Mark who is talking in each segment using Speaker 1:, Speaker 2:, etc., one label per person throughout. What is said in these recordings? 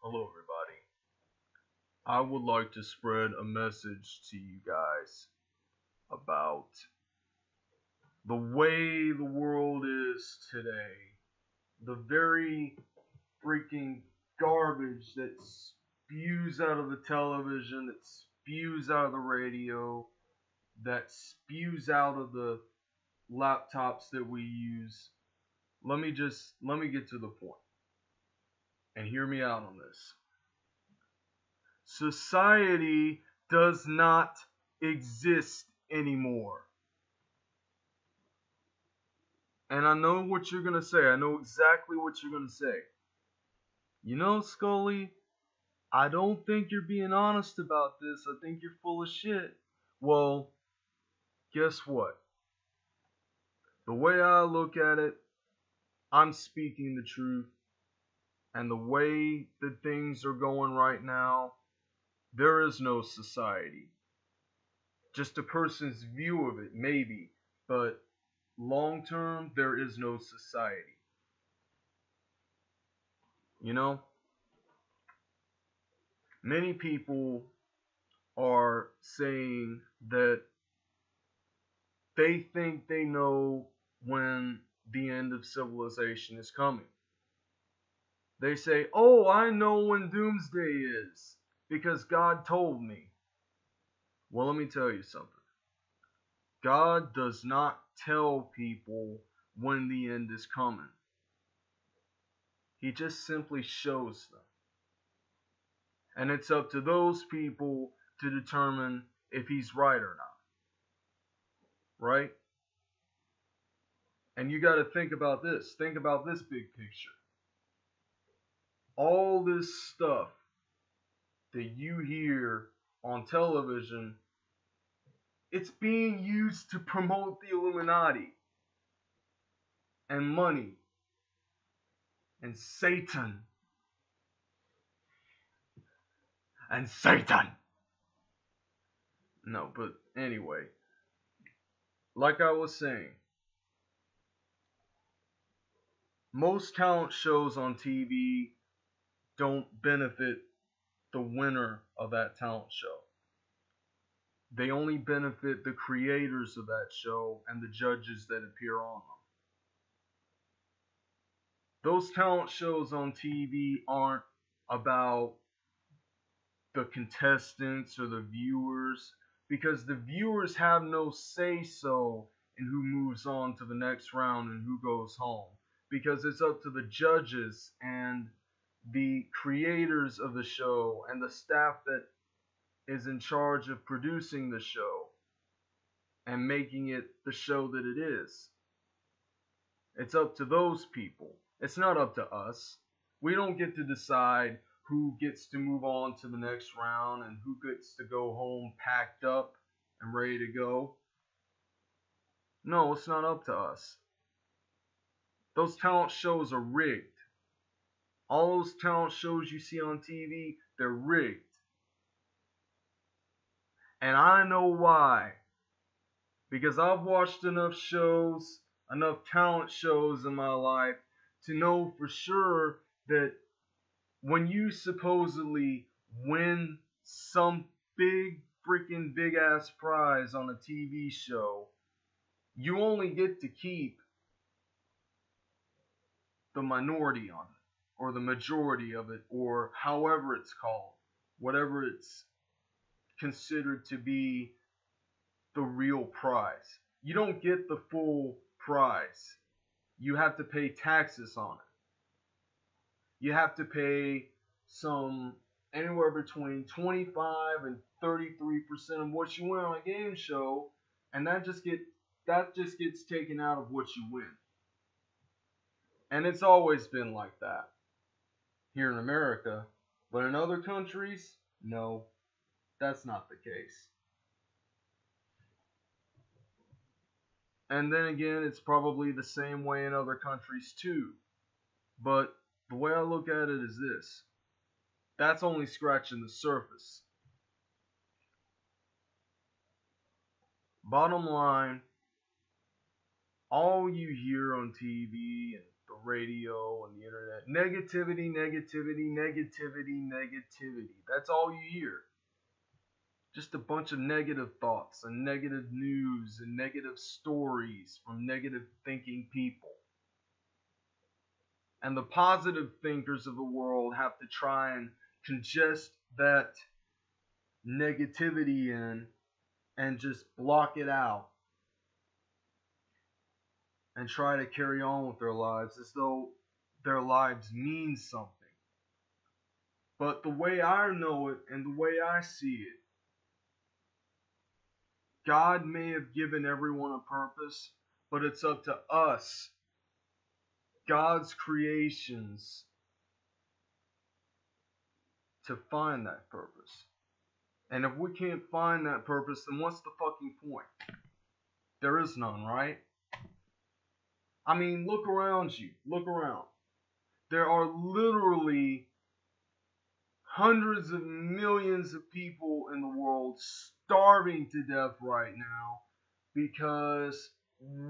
Speaker 1: Hello, everybody. I would like to spread a message to you guys about the way the world is today. The very freaking garbage that spews out of the television, that spews out of the radio, that spews out of the laptops that we use. Let me get to the point and hear me out on this. Society does not exist anymore. And I know what you're going to say. I know exactly what you're going to say. You know, Skully, I don't think you're being honest about this. I think you're full of shit. Well, guess what? The way I look at it, I'm speaking the truth. And the way that things are going right now, there is no society. Just a person's view of it, maybe. But long term, there is no society. You know? Many people are saying that they think they know when the end of civilization is coming. They say, oh, I know when doomsday is because God told me. Well, let me tell you something. God does not tell people when the end is coming. He just simply shows them. And it's up to those people to determine if he's right or not. Right? And you got to think about this. Think about this big picture. All this stuff that you hear on television, it's being used to promote the Illuminati and money and Satan. And Satan. No, but anyway, like I was saying, most talent shows on TV don't benefit the winner of that talent show. They only benefit the creators of that show and the judges that appear on them. Those talent shows on TV aren't about the contestants or the viewers, because the viewers have no say-so in who moves on to the next round and who goes home, because it's up to the judges and the creators of the show and the staff that is in charge of producing the show and making it the show that it is. It's up to those people. It's not up to us. We don't get to decide who gets to move on to the next round and who gets to go home packed up and ready to go. No, it's not up to us. Those talent shows are rigged. All those talent shows you see on TV, they're rigged. And I know why. Because I've watched enough shows, enough talent shows in my life to know for sure that when you supposedly win some big freaking big ass prize on a TV show, you only get to keep the minority on it, or the majority of it, or however it's called, whatever it's considered to be the real prize. You don't get the full prize. You have to pay taxes on it. You have to pay some anywhere between 25 and 33% of what you win on a game show, and that just gets taken out of what you win. And it's always been like that here in America, but in other countries, no, that's not the case. And then again, it's probably the same way in other countries too. But the way I look at it is this. That's only scratching the surface. Bottom line, all you hear on TV and the radio and the internet. Negativity, negativity, negativity, negativity. That's all you hear. Just a bunch of negative thoughts and negative news and negative stories from negative thinking people. And the positive thinkers of the world have to try and congest that negativity in and just block it out and try to carry on with their lives as though their lives mean something. But the way I know it and the way I see it, God may have given everyone a purpose, but it's up to us, God's creations, to find that purpose. And if we can't find that purpose, then what's the fucking point? There is none, right? I mean, look around you. Look around. There are literally hundreds of millions of people in the world starving to death right now because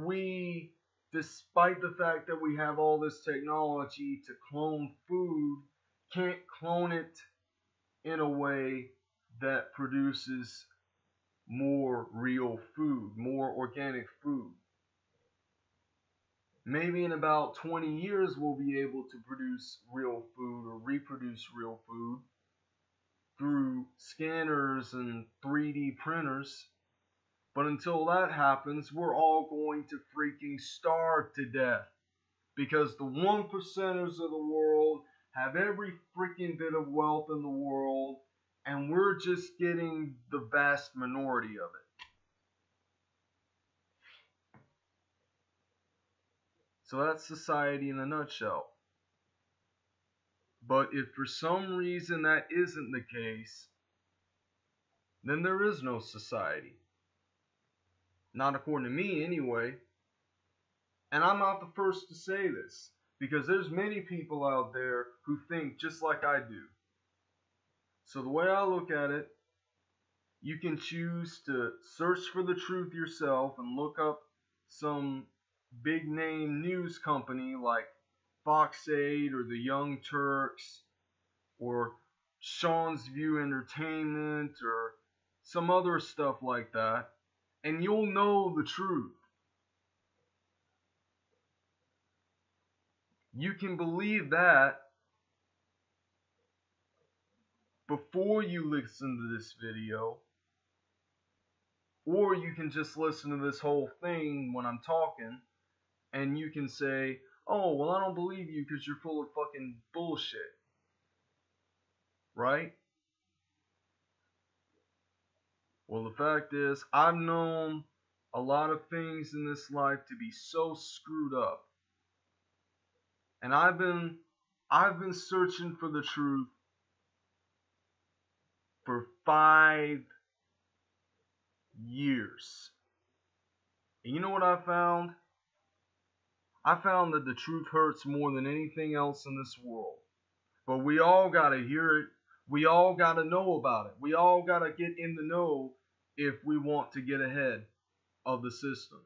Speaker 1: we, despite the fact that we have all this technology to clone food, can't clone it in a way that produces more real food, more organic food. Maybe in about 20 years we'll be able to produce real food or reproduce real food through scanners and 3D printers. But until that happens, we're all going to freaking starve to death. Because the 1%ers of the world have every freaking bit of wealth in the world, and we're just getting the vast minority of it. So that's society in a nutshell. But if for some reason that isn't the case, then there is no society. Not according to me, anyway. And I'm not the first to say this, because there's many people out there who think just like I do. So the way I look at it, you can choose to search for the truth yourself and look up some big name news company like Fox 8 or the Young Turks or Sean's View Entertainment or some other stuff like that, and you'll know the truth. You can believe that before you listen to this video, or you can just listen to this whole thing when I'm talking, and you can say, oh, well, I don't believe you because you're full of fucking bullshit. Right? Well, the fact is, I've known a lot of things in this life to be so screwed up. And I've been searching for the truth for 5 years. And you know what I found? I found that the truth hurts more than anything else in this world. But we all gotta hear it. We all gotta know about it. We all gotta get in the know if we want to get ahead of the system.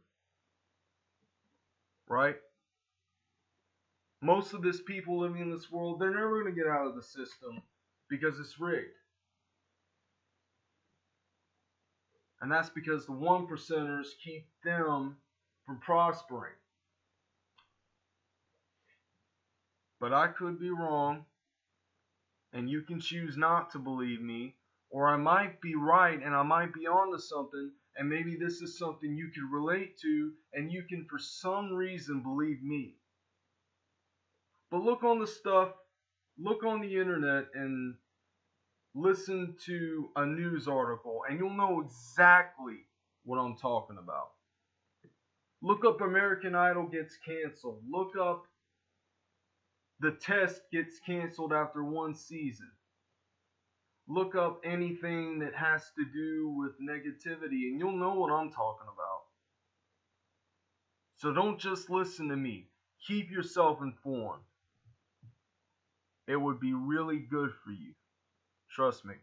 Speaker 1: Right? Most of these people living in this world, they're never gonna get out of the system because it's rigged. And that's because the 1%ers keep them from prospering. But I could be wrong, and you can choose not to believe me, or I might be right and I might be onto something, and maybe this is something you can relate to, and you can for some reason believe me. But look on the stuff, look on the internet and listen to a news article, and you'll know exactly what I'm talking about. Look up American Idol gets canceled. Look up The Test gets canceled after 1 season. Look up anything that has to do with negativity, and you'll know what I'm talking about. So don't just listen to me. Keep yourself informed. It would be really good for you. Trust me.